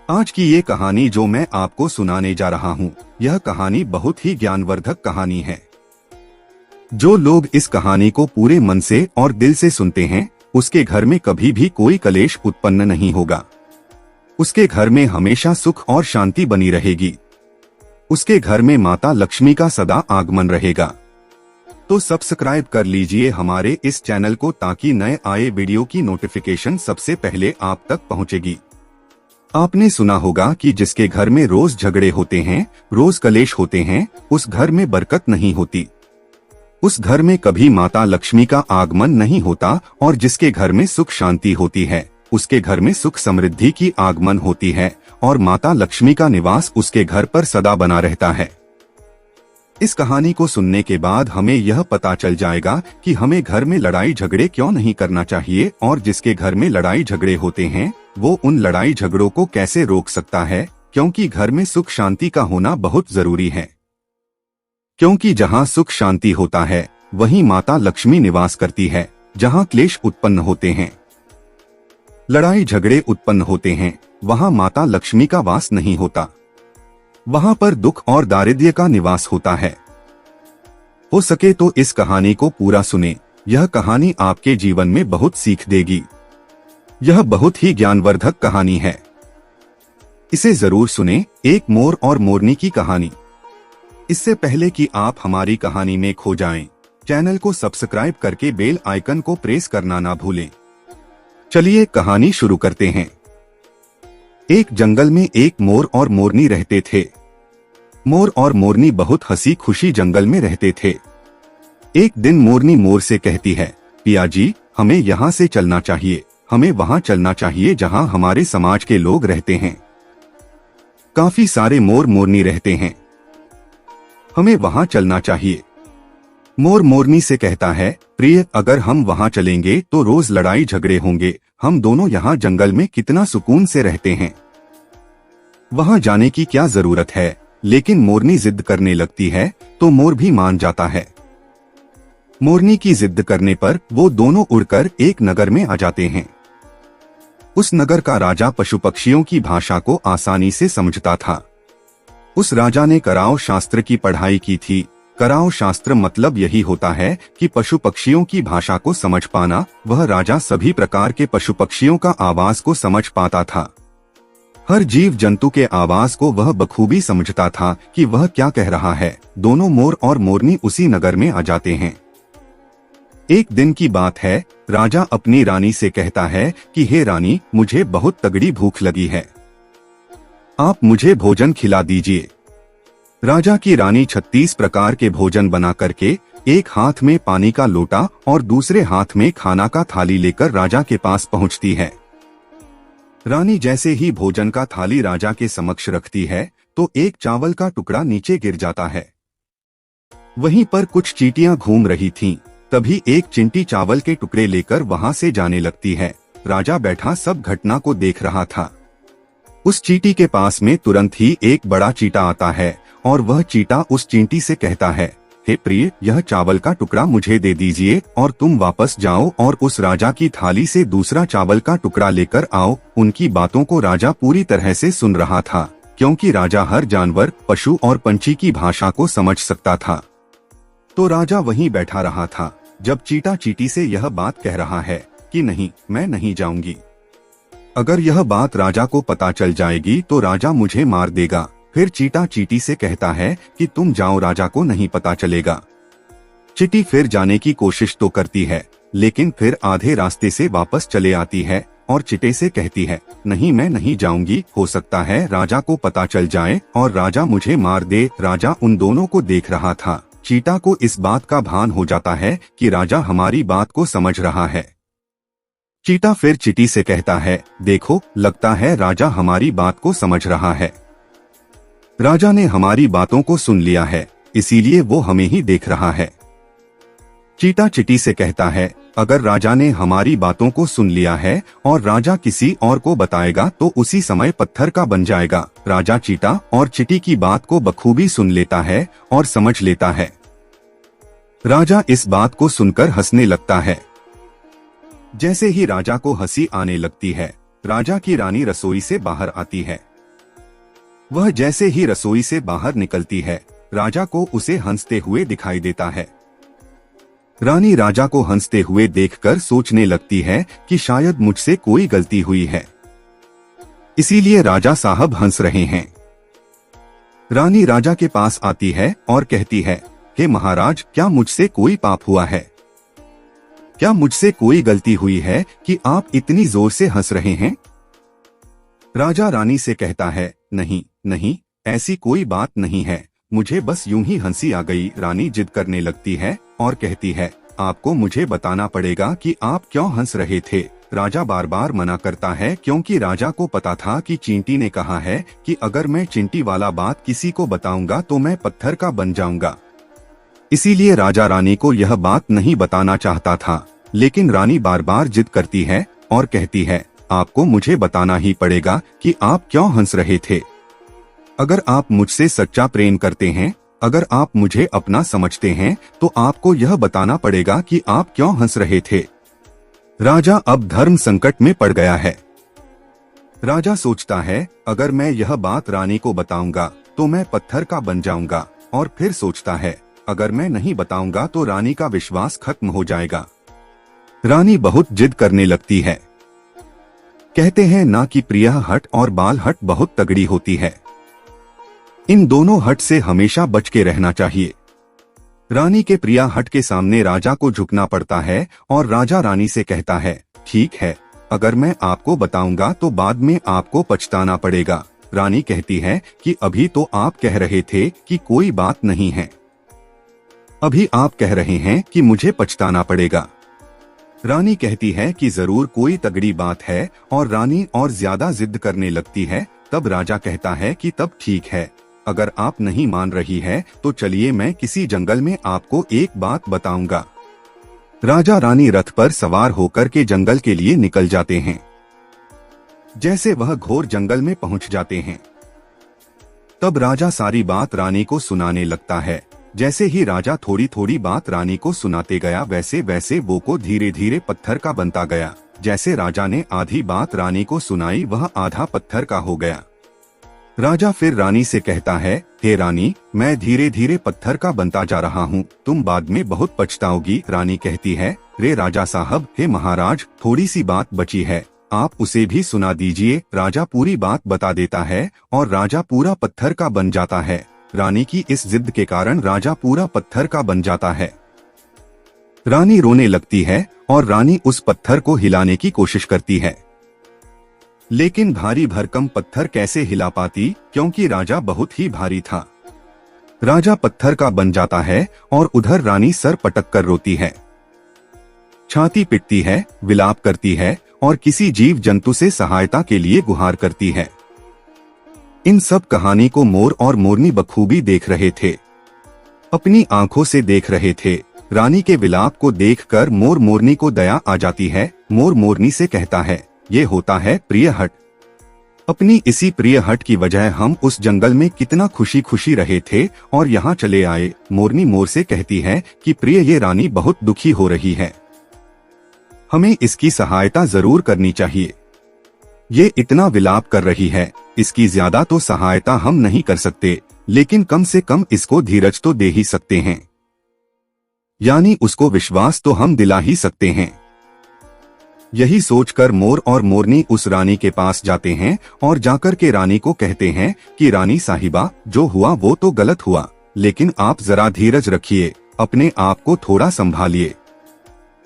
आज की ये कहानी जो मैं आपको सुनाने जा रहा हूँ, यह कहानी बहुत ही ज्ञानवर्धक कहानी है। जो लोग इस कहानी को पूरे मन से और दिल से सुनते हैं, उसके घर में कभी भी कोई कलेश उत्पन्न नहीं होगा। उसके घर में हमेशा सुख और शांति बनी रहेगी। उसके घर में माता लक्ष्मी का सदा आगमन रहेगा। तो सब्सक्राइब कर लीजिए हमारे इस चैनल को, ताकि नए आए वीडियो की नोटिफिकेशन सबसे पहले आप तक पहुंचेगी। आपने सुना होगा कि जिसके घर में रोज झगड़े होते हैं, रोज कलेश होते हैं, उस घर में बरकत नहीं होती। उस घर में कभी माता लक्ष्मी का आगमन नहीं होता, और जिसके घर में सुख शांति होती है, उसके घर में सुख समृद्धि की आगमन होती है, और माता लक्ष्मी का निवास उसके घर पर सदा बना रहता है। इस कहानी को सुनने के बाद हमें यह पता चल जाएगा कि हमें घर में लड़ाई झगड़े क्यों नहीं करना चाहिए, और जिसके घर में लड़ाई झगड़े होते हैं वो उन लड़ाई झगड़ों को कैसे रोक सकता है, क्योंकि घर में सुख शांति का होना बहुत जरूरी है। क्योंकि जहाँ सुख शांति होता है वहीं माता लक्ष्मी निवास करती है। जहाँ क्लेश उत्पन्न होते हैं, लड़ाई झगड़े उत्पन्न होते हैं, वहाँ माता लक्ष्मी का वास नहीं होता। वहाँ पर दुख और दारिद्र्य का निवास होता है। हो सके तो इस कहानी को पूरा सुने। यह कहानी आपके जीवन में बहुत सीख देगी। यह बहुत ही ज्ञानवर्धक कहानी है, इसे जरूर सुने। एक मोर और मोरनी की कहानी। इससे पहले कि आप हमारी कहानी में खो जाएं, चैनल को सब्सक्राइब करके बेल आइकन को प्रेस करना ना भूलें। चलिए कहानी शुरू करते हैं। एक जंगल में एक मोर और मोरनी रहते थे। मोर और मोरनी बहुत हंसी खुशी जंगल में रहते थे। एक दिन मोरनी मोर से कहती है, पिया जी, हमें यहाँ से चलना चाहिए। हमें वहाँ चलना चाहिए जहाँ हमारे समाज के लोग रहते हैं। काफी सारे मोर मोरनी रहते हैं। हमें वहाँ चलना चाहिए। मोर मोरनी से कहता है, प्रिय, अगर हम वहाँ चलेंगे तो रोज लड़ाई झगड़े होंगे। हम दोनों यहाँ जंगल में कितना सुकून से रहते हैं। वहाँ जाने की क्या जरूरत है। लेकिन मोरनी जिद करने लगती है तो मोर भी मान जाता है। मोरनी की जिद करने पर वो दोनों उड़कर एक नगर में आ जाते हैं। उस नगर का राजा पशु पक्षियों की भाषा को आसानी से समझता था। उस राजा ने कराओ शास्त्र की पढ़ाई की थी। कराओ शास्त्र मतलब यही होता है कि पशु पक्षियों की भाषा को समझ पाना। वह राजा सभी प्रकार के पशु पक्षियों का आवाज को समझ पाता था। हर जीव जंतु के आवाज को वह बखूबी समझता था कि वह क्या कह रहा है। दोनों मोर और मोरनी उसी नगर में आ जाते हैं। एक दिन की बात है। राजा अपनी रानी से कहता है कि हे रानी, मुझे बहुत तगड़ी भूख लगी है, आप मुझे भोजन खिला दीजिए। राजा की रानी 36 प्रकार के भोजन बना करके एक हाथ में पानी का लोटा और दूसरे हाथ में खाना का थाली लेकर राजा के पास पहुंचती है। रानी जैसे ही भोजन का थाली राजा के समक्ष रखती है तो एक चावल का टुकड़ा नीचे गिर जाता है। वहीं पर कुछ चींटियां घूम रही थीं। तभी एक चिंटी चावल के टुकड़े लेकर वहां से जाने लगती है। राजा बैठा सब घटना को देख रहा था। उस चींटी के पास में तुरंत ही एक बड़ा चींटा आता है और वह चींटा उस चींटी से कहता है, हे प्रिय, यह चावल का टुकड़ा मुझे दे दीजिए और तुम वापस जाओ और उस राजा की थाली से दूसरा चावल का टुकड़ा लेकर आओ। उनकी बातों को राजा पूरी तरह से सुन रहा था, क्योंकि राजा हर जानवर, पशु और पंछी की भाषा को समझ सकता था। तो राजा वहीं बैठा रहा था जब चींटा चींटी से यह बात कह रहा है कि नहीं, मैं नहीं जाऊंगी। अगर यह बात राजा को पता चल जाएगी तो राजा मुझे मार देगा। फिर चींटा चींटी से कहता है कि तुम जाओ, राजा को नहीं पता चलेगा। चींटी फिर जाने की कोशिश तो करती है, लेकिन फिर आधे रास्ते से वापस चले आती है और चींटे से कहती है, नहीं, मैं नहीं जाऊंगी। हो सकता है राजा को पता चल जाए और राजा मुझे मार दे। राजा उन दोनों को देख रहा था। चींटा को इस बात का भान हो जाता है कि राजा हमारी बात को समझ रहा है। चींटा फिर चींटी से कहता है, देखो, लगता है राजा हमारी बात को समझ रहा है। राजा ने हमारी बातों को सुन लिया है, इसीलिए वो हमें ही देख रहा है। चींटा चींटी से कहता है, अगर राजा ने हमारी बातों को सुन लिया है और राजा किसी और को बताएगा तो उसी समय पत्थर का बन जाएगा। राजा चींटा और चींटी की बात को बखूबी सुन लेता है और समझ लेता है। राजा इस बात को सुनकर हंसने लगता है। जैसे ही राजा को हंसी आने लगती है, राजा की रानी रसोई से बाहर आती है। वह जैसे ही रसोई से बाहर निकलती है, राजा को उसे हंसते हुए दिखाई देता है। रानी राजा को हंसते हुए देखकर सोचने लगती है कि शायद मुझसे कोई गलती हुई है, इसीलिए राजा साहब हंस रहे हैं। रानी राजा के पास आती है और कहती है, हे महाराज, क्या मुझसे कोई पाप हुआ है? क्या मुझसे कोई गलती हुई है कि आप इतनी जोर से हंस रहे हैं? राजा रानी से कहता है, नहीं नहीं, ऐसी कोई बात नहीं है, मुझे बस यूं ही हंसी आ गई। रानी जिद करने लगती है और कहती है, आपको मुझे बताना पड़ेगा कि आप क्यों हंस रहे थे। राजा बार बार मना करता है, क्योंकि राजा को पता था कि चींटी ने कहा है कि अगर मैं चिंटी वाला बात किसी को बताऊंगा तो मैं पत्थर का बन जाऊंगा। इसीलिए राजा रानी को यह बात नहीं बताना चाहता था, लेकिन रानी बार बार जिद करती है और कहती है, आपको मुझे बताना ही पड़ेगा कि आप क्यों हंस रहे थे। अगर आप मुझसे सच्चा प्रेम करते हैं, अगर आप मुझे अपना समझते हैं, तो आपको यह बताना पड़ेगा कि आप क्यों हंस रहे थे। राजा अब धर्म संकट में पड़ गया है। राजा सोचता है, अगर मैं यह बात रानी को बताऊंगा तो मैं पत्थर का बन जाऊंगा, और फिर सोचता है, अगर मैं नहीं बताऊंगा तो रानी का विश्वास खत्म हो जाएगा। रानी बहुत जिद करने लगती है। कहते हैं ना कि प्रिया हट और बाल हट बहुत तगड़ी होती है। इन दोनों हट से हमेशा बच के रहना चाहिए। रानी के प्रिया हट के सामने राजा को झुकना पड़ता है और राजा रानी से कहता है, ठीक है, अगर मैं आपको बताऊंगा तो बाद में आपको पछताना पड़ेगा। रानी कहती है कि अभी तो आप कह रहे थे कि कोई बात नहीं है, अभी आप कह रहे हैं कि मुझे पछताना पड़ेगा। रानी कहती है कि जरूर कोई तगड़ी बात है, और रानी और ज्यादा जिद करने लगती है। तब राजा कहता है कि तब ठीक है, अगर आप नहीं मान रही है तो चलिए मैं किसी जंगल में आपको एक बात बताऊंगा। राजा रानी रथ पर सवार होकर के जंगल के लिए निकल जाते हैं। जैसे वह घोर जंगल में पहुंच जाते हैं, तब राजा सारी बात रानी को सुनाने लगता है। जैसे ही राजा थोड़ी थोड़ी बात रानी को सुनाते गया, वैसे वैसे वो को धीरे धीरे पत्थर का बनता गया। जैसे राजा ने आधी बात रानी को सुनाई, वह आधा पत्थर का हो गया। राजा फिर रानी से कहता है, हे रानी, मैं धीरे धीरे पत्थर का बनता जा रहा हूँ, तुम बाद में बहुत पछताओगी। रानी कहती है, रे राजा साहब, हे महाराज, थोड़ी सी बात बची है, आप उसे भी सुना दीजिए। राजा पूरी बात बता देता है और राजा पूरा पत्थर का बन जाता है। रानी की इस जिद के कारण राजा पूरा पत्थर का बन जाता है। रानी रोने लगती है और रानी उस पत्थर को हिलाने की कोशिश करती है, लेकिन भारी भरकम पत्थर कैसे हिला पाती, क्योंकि राजा बहुत ही भारी था। राजा पत्थर का बन जाता है और उधर रानी सर पटक कर रोती है, छाती पिटती है, विलाप करती है और किसी जीव जंतु से सहायता के लिए गुहार करती है। इन सब कहानी को मोर और मोरनी बखूबी देख रहे थे, अपनी आंखों से देख रहे थे। रानी के विलाप को देखकर मोर मोरनी को दया आ जाती है। मोर मोरनी से कहता है, ये होता है प्रिय हट। अपनी इसी प्रिय हट की वजह हम उस जंगल में कितना खुशी खुशी रहे थे और यहाँ चले आए। मोरनी मोर से कहती है कि प्रिय, ये रानी बहुत दुखी हो रही है, हमें इसकी सहायता जरूर करनी चाहिए। ये इतना विलाप कर रही है, इसकी ज्यादा तो सहायता हम नहीं कर सकते, लेकिन कम से कम इसको धीरज तो दे ही सकते हैं, यानी उसको विश्वास तो हम दिला ही सकते हैं। यही सोचकर मोर और मोरनी उस रानी के पास जाते हैं और जाकर के रानी को कहते हैं कि रानी साहिबा, जो हुआ वो तो गलत हुआ, लेकिन आप जरा धीरज रखिए, अपने आप को थोड़ा संभालिए।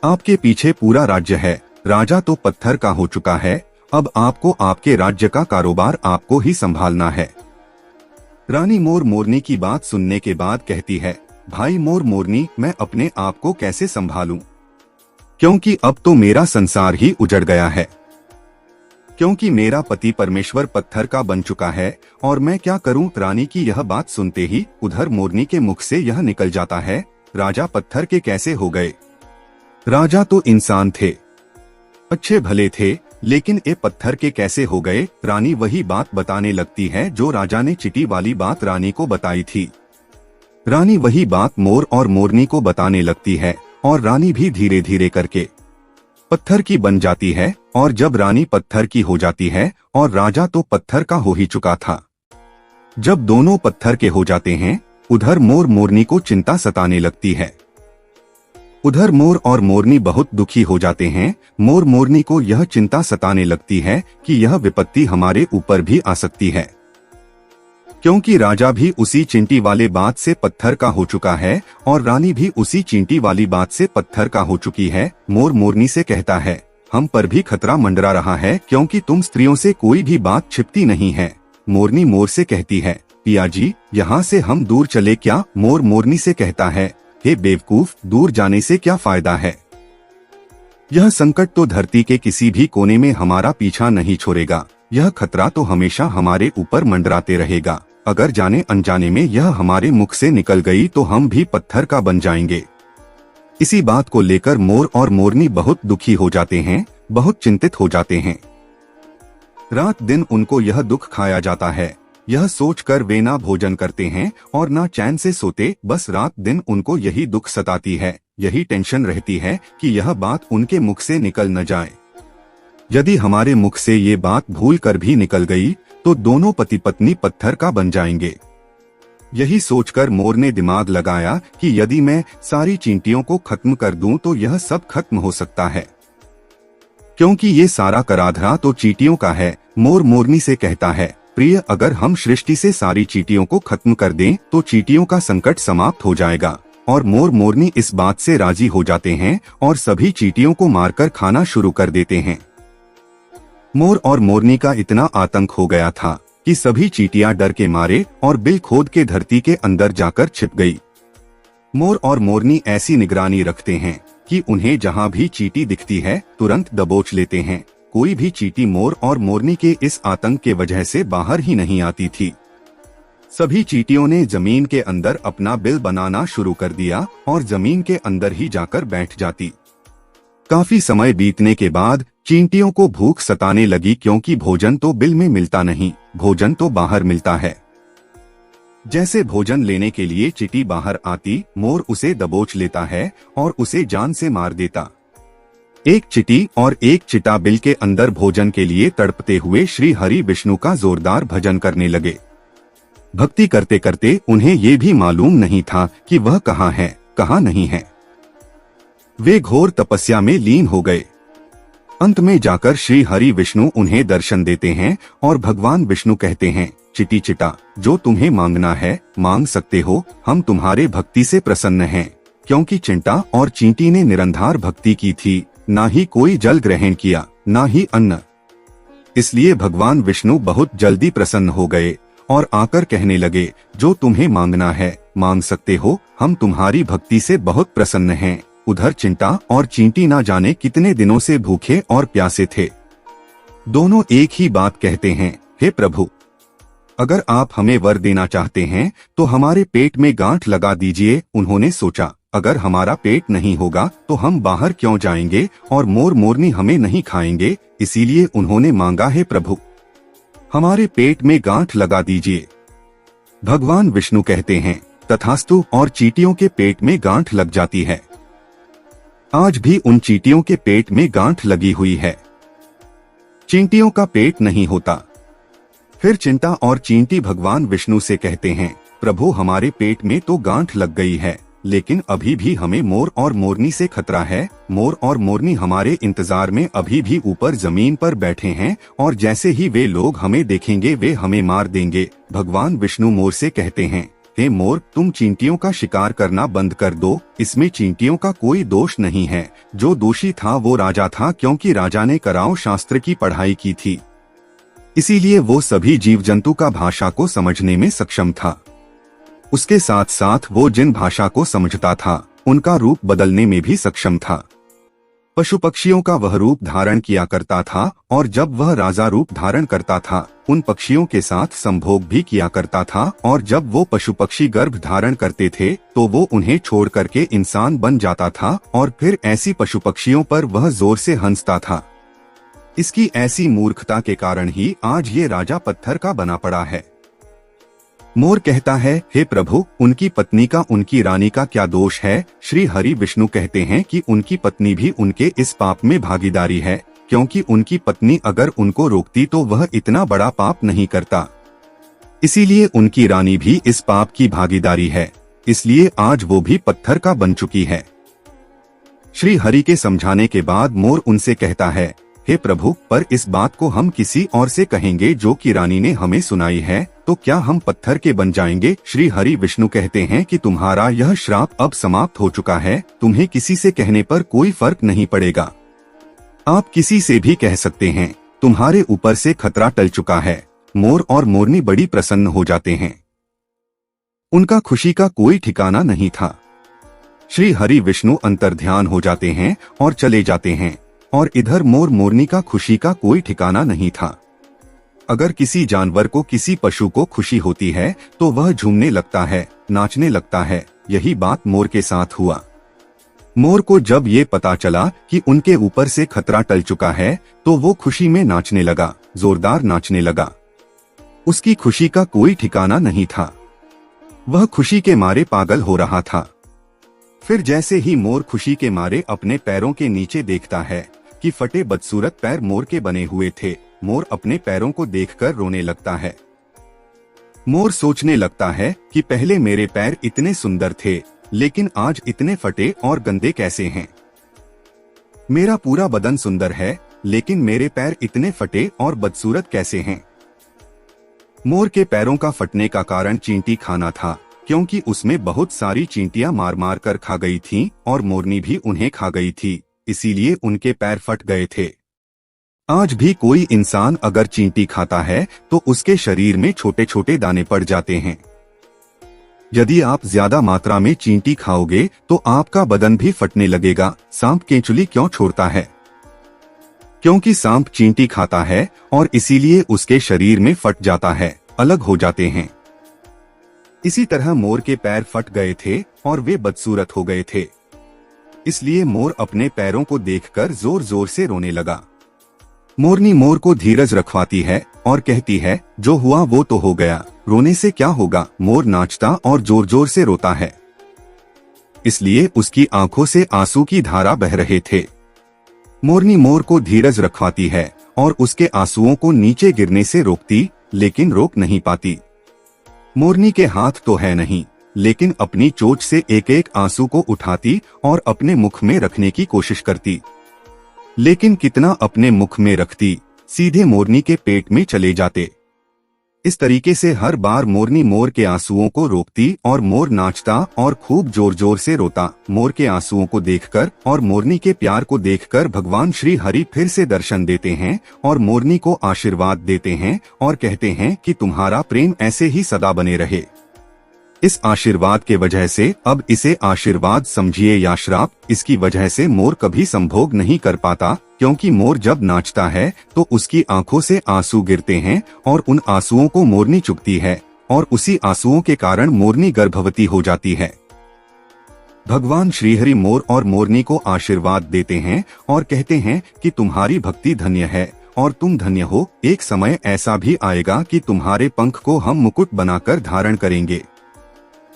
आपके पीछे पूरा राज्य है, राजा तो पत्थर का हो चुका है, अब आपको आपके राज्य का कारोबार आपको ही संभालना है। रानी मोर मोरनी की बात सुनने के बाद कहती है, भाई मोर मोरनी, मैं अपने आप को कैसे संभालूं, क्योंकि अब तो मेरा संसार ही उजड़ गया है, क्योंकि मेरा पति परमेश्वर पत्थर का बन चुका है, और मैं क्या करूं। रानी की यह बात सुनते ही उधर मोरनी के मुख से यह निकल जाता है, राजा पत्थर के कैसे हो गए? राजा तो इंसान थे, अच्छे भले थे, लेकिन ये पत्थर के कैसे हो गए? रानी वही बात बताने लगती है जो राजा ने चींटी वाली बात रानी को बताई थी। रानी वही बात मोर और मोरनी को बताने लगती है और रानी भी धीरे धीरे करके पत्थर की बन जाती है। और जब रानी पत्थर की हो जाती है और राजा तो पत्थर का हो ही चुका था, जब दोनों पत्थर के हो जाते हैं, उधर मोर मोरनी को चिंता सताने लगती है। उधर मोर और मोरनी बहुत दुखी हो जाते हैं। मोर मोरनी को यह चिंता सताने लगती है कि यह विपत्ति हमारे ऊपर भी आ सकती है, क्योंकि राजा भी उसी चींटी वाले बात से पत्थर का हो चुका है और रानी भी उसी चींटी वाली बात से पत्थर का हो चुकी है। मोर मोरनी से कहता है, हम पर भी खतरा मंडरा रहा है, क्योंकि तुम स्त्रियों से कोई भी बात छिपती नहीं है। मोरनी मोर से कहती है, पिया जी, यहाँ से हम दूर चले क्या? मोर मोरनी से कहता है, हे बेवकूफ, दूर जाने से क्या फायदा है? यह संकट तो धरती के किसी भी कोने में हमारा पीछा नहीं छोड़ेगा। यह खतरा तो हमेशा हमारे ऊपर मंडराते रहेगा। अगर जाने अनजाने में यह हमारे मुख से निकल गई तो हम भी पत्थर का बन जाएंगे। इसी बात को लेकर मोर और मोरनी बहुत दुखी हो जाते हैं, बहुत चिंतित हो जाते हैं। रात दिन उनको यह दुख खाया जाता है। यह सोचकर वे ना भोजन करते हैं और ना चैन से सोते। बस रात दिन उनको यही दुख सताती है, यही टेंशन रहती है कि यह बात उनके मुख से निकल न जाए। यदि हमारे मुख से ये बात भूल कर भी निकल गई तो दोनों पति पत्नी पत्थर का बन जाएंगे। यही सोचकर मोर ने दिमाग लगाया कि यदि मैं सारी चींटियों को खत्म कर दूं तो यह सब खत्म हो सकता है, क्योंकि ये सारा कराधरा तो चींटियों का है। मोर मोरनी से कहता है, प्रिय, अगर हम सृष्टि से सारी चींटियों को खत्म कर दें तो चींटियों का संकट समाप्त हो जाएगा। और मोर मोरनी इस बात से राजी हो जाते हैं और सभी चींटियों को मारकर खाना शुरू कर देते हैं। मोर और मोरनी का इतना आतंक हो गया था कि सभी चींटियां डर के मारे और बिल खोद के धरती के अंदर जाकर छिप गई। मोर और मोरनी ऐसी निगरानी रखते हैं कि उन्हें जहां भी चींटी दिखती है तुरंत दबोच लेते हैं। कोई भी चींटी मोर और मोरनी के इस आतंक के वजह से बाहर ही नहीं आती थी। सभी चींटियों ने जमीन के अंदर अपना बिल बनाना शुरू कर दिया और जमीन के अंदर ही जाकर बैठ जाती। काफी समय बीतने के बाद चींटियों को भूख सताने लगी, क्योंकि भोजन तो बिल में मिलता नहीं, भोजन तो बाहर मिलता है। जैसे भोजन लेने के लिए चींटी बाहर आती, मोर उसे दबोच लेता है और उसे जान से मार देता। एक चींटी और एक चिता बिल के अंदर भोजन के लिए तड़पते हुए श्री हरि विष्णु का जोरदार भजन करने लगे। भक्ति करते करते उन्हें ये भी मालूम नहीं था कि वह कहाँ है, कहाँ नहीं है। वे घोर तपस्या में लीन हो गए। अंत में जाकर श्री हरि विष्णु उन्हें दर्शन देते हैं और भगवान विष्णु कहते हैं, चिटी चिटा, जो तुम्हें मांगना है मांग सकते हो, हम तुम्हारे भक्ति से प्रसन्न हैं। क्योंकि चिंटा और चींटी ने निरंधार भक्ति की थी, ना ही कोई जल ग्रहण किया, ना ही अन्न। इसलिए भगवान विष्णु बहुत जल्दी प्रसन्न हो गए और आकर कहने लगे, जो तुम्हें मांगना है मांग सकते हो, हम तुम्हारी भक्ति से बहुत प्रसन्न हैं। उधर चिंटा और चींटी ना जाने कितने दिनों से भूखे और प्यासे थे। दोनों एक ही बात कहते हैं, हे प्रभु, अगर आप हमें वर देना चाहते हैं तो हमारे पेट में गांठ लगा दीजिए। उन्होंने सोचा, अगर हमारा पेट नहीं होगा तो हम बाहर क्यों जाएंगे और मोर मोरनी हमें नहीं खाएंगे। इसीलिए उन्होंने मांगा, हे प्रभु, हमारे पेट में गांठ लगा दीजिए। भगवान विष्णु कहते हैं, तथास्तु, और चींटियों के पेट में गांठ लग जाती है। आज भी उन चींटियों के पेट में गांठ लगी हुई है। चींटियों का पेट नहीं होता। फिर चिंटा और चींटी भगवान विष्णु से कहते हैं, प्रभु, हमारे पेट में तो गांठ लग गई है, लेकिन अभी भी हमें मोर और मोरनी से खतरा है। मोर और मोरनी हमारे इंतजार में अभी भी ऊपर जमीन पर बैठे हैं और जैसे ही वे लोग हमें देखेंगे वे हमें मार देंगे। भगवान विष्णु मोर से कहते हैं, हे मोर, तुम चींटियों का शिकार करना बंद कर दो। इसमें चींटियों का कोई दोष नहीं है। जो दोषी था वो राजा था, क्योंकि राजा ने कराओ शास्त्र की पढ़ाई की थी। इसीलिए वो सभी जीव जंतु का भाषा को समझने में सक्षम था। उसके साथ साथ वो जिन भाषा को समझता था उनका रूप बदलने में भी सक्षम था। पशु पक्षियों का वह रूप धारण किया करता था और जब वह राजा रूप धारण करता था उन पक्षियों के साथ संभोग भी किया करता था, और जब वो पशु पक्षी गर्भ धारण करते थे तो वो उन्हें छोड़ करके इंसान बन जाता था और फिर ऐसी पशु पक्षियों पर वह जोर से हंसता था। इसकी ऐसी मूर्खता के कारण ही आज ये राजा पत्थर का बना पड़ा है। मोर कहता है, हे प्रभु, उनकी पत्नी का, उनकी रानी का क्या दोष है? श्री हरि विष्णु कहते हैं कि उनकी पत्नी भी उनके इस पाप में भागीदारी है, क्योंकि उनकी पत्नी अगर उनको रोकती तो वह इतना बड़ा पाप नहीं करता। इसीलिए उनकी रानी भी इस पाप की भागीदारी है, इसलिए आज वो भी पत्थर का बन चुकी है। श्री हरि के समझाने के बाद मोर उनसे कहता है, हे प्रभु, पर इस बात को हम किसी और से कहेंगे जो कि रानी ने हमें सुनाई है, तो क्या हम पत्थर के बन जाएंगे? श्री हरि विष्णु कहते हैं कि तुम्हारा यह श्राप अब समाप्त हो चुका है, तुम्हें किसी से कहने पर कोई फर्क नहीं पड़ेगा। आप किसी से भी कह सकते हैं, तुम्हारे ऊपर से खतरा टल चुका है। मोर और मोरनी बड़ी प्रसन्न हो जाते हैं। उनका खुशी का कोई ठिकाना नहीं था। श्री हरि विष्णु अंतर्ध्यान हो जाते हैं और चले जाते हैं, और इधर मोर मोरनी का खुशी का कोई ठिकाना नहीं था। अगर किसी जानवर को, किसी पशु को खुशी होती है तो वह झूमने लगता है, नाचने लगता है। यही बात मोर के साथ हुआ। मोर को जब ये पता चला कि उनके ऊपर से खतरा टल चुका है, तो वो खुशी में नाचने लगा, जोरदार नाचने लगा। उसकी खुशी का कोई ठिकाना नहीं था। वह खुशी के मारे पागल हो रहा था। फिर जैसे ही मोर खुशी के मारे अपने पैरों के नीचे देखता है कि फटे बदसूरत पैर मोर के बने हुए थे, मोर अपने पैरों को देखकर रोने लगता है। मोर सोचने लगता है कि पहले मेरे पैर इतने सुंदर थे, लेकिन आज इतने फटे और गंदे कैसे हैं? मेरा पूरा बदन सुंदर है, लेकिन मेरे पैर इतने फटे और बदसूरत कैसे हैं? मोर के पैरों का फटने का कारण चींटी खाना था, क्योंकि उसमें बहुत सारी चींटियां मार मार कर खा गई थीं और मोरनी भी उन्हें खा गई थी, इसीलिए उनके पैर फट गए थे। आज भी कोई इंसान अगर चींटी खाता है तो उसके शरीर में छोटे छोटे दाने पड़ जाते हैं। यदि आप ज्यादा मात्रा में चींटी खाओगे तो आपका बदन भी फटने लगेगा। सांप केंचुली क्यों छोड़ता है? क्योंकि सांप चींटी खाता है और इसीलिए उसके शरीर में फट जाता है, अलग हो जाते हैं। इसी तरह मोर के पैर फट गए थे और वे बदसूरत हो गए थे, इसलिए मोर अपने पैरों को देखकर जोर जोर से रोने लगा। मोरनी मोर को धीरज रखवाती है और कहती है, जो हुआ वो तो हो गया, रोने से क्या होगा? मोर नाचता और जोर जोर से रोता है, इसलिए उसकी आंखों से आंसू की धारा बह रहे थे। मोरनी मोर को धीरज रखवाती है और उसके आंसुओं को नीचे गिरने से रोकती, लेकिन रोक नहीं पाती। मोरनी के हाथ तो है नहीं, लेकिन अपनी चोंच से एक एक आंसू को उठाती और अपने मुख में रखने की कोशिश करती, लेकिन कितना अपने मुख में रखती, सीधे मोरनी के पेट में चले जाते। इस तरीके से हर बार मोरनी मोर के आंसुओं को रोकती और मोर नाचता और खूब जोर जोर से रोता। मोर के आंसुओं को देखकर और मोरनी के प्यार को देखकर भगवान श्री हरि फिर से दर्शन देते हैं और मोरनी को आशीर्वाद देते हैं और कहते हैं कि तुम्हारा प्रेम ऐसे ही सदा बने रहे। इस आशीर्वाद के वजह से अब इसे आशीर्वाद समझिए या श्राप, इसकी वजह से मोर कभी संभोग नहीं कर पाता, क्योंकि मोर जब नाचता है तो उसकी आंखों से आंसू गिरते हैं और उन आंसुओं को मोरनी चुगती है और उसी आंसुओं के कारण मोरनी गर्भवती हो जाती है। भगवान श्रीहरि मोर और मोरनी को आशीर्वाद देते हैं और कहते हैं कि तुम्हारी भक्ति धन्य है और तुम धन्य हो। एक समय ऐसा भी आएगा कि तुम्हारे पंख को हम मुकुट बनाकर धारण करेंगे।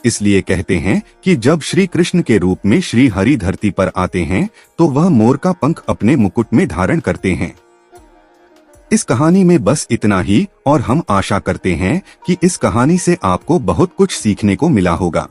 इसलिए कहते हैं कि जब श्री कृष्ण के रूप में श्री हरि धरती पर आते हैं तो वह मोर का पंख अपने मुकुट में धारण करते हैं। इस कहानी में बस इतना ही और हम आशा करते हैं कि इस कहानी से आपको बहुत कुछ सीखने को मिला होगा।